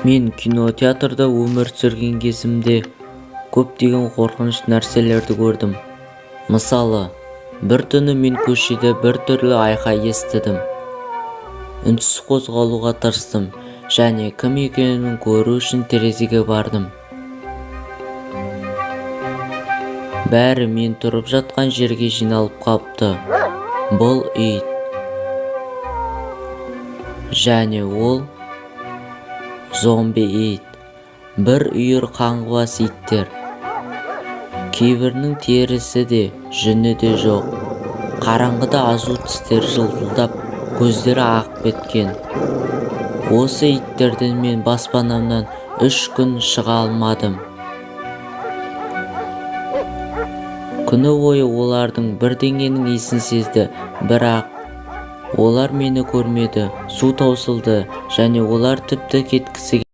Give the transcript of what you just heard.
Мен кинотеатрда өмір сүрген кезімде көптеген қорқыныш нәрселерді көрдім. Мысалы, бір түні мен көшеде бір түрлі айқай естідім. Үнсіз қозғалуға тырыстым және кім екенін көру үшін терезеге бардым. Бәрі мен тұрып жатқан жерге жиналып қапты. Бұл ит. Және ол зомби ит. Бір үйір қаңғыбас иттер. Кейбірінің терісі де, жүні де жоқ. Қараңғыда азу тістері жылтылдап, көздері ағып кеткен. Осы иттерден мен баспанамнан 3 күн шыға алмадым. Күні бойы олардың бірдеңенің иісін сезді, бірақ олар мені көрмеді. Су таусылды және олар тіпті кеткісі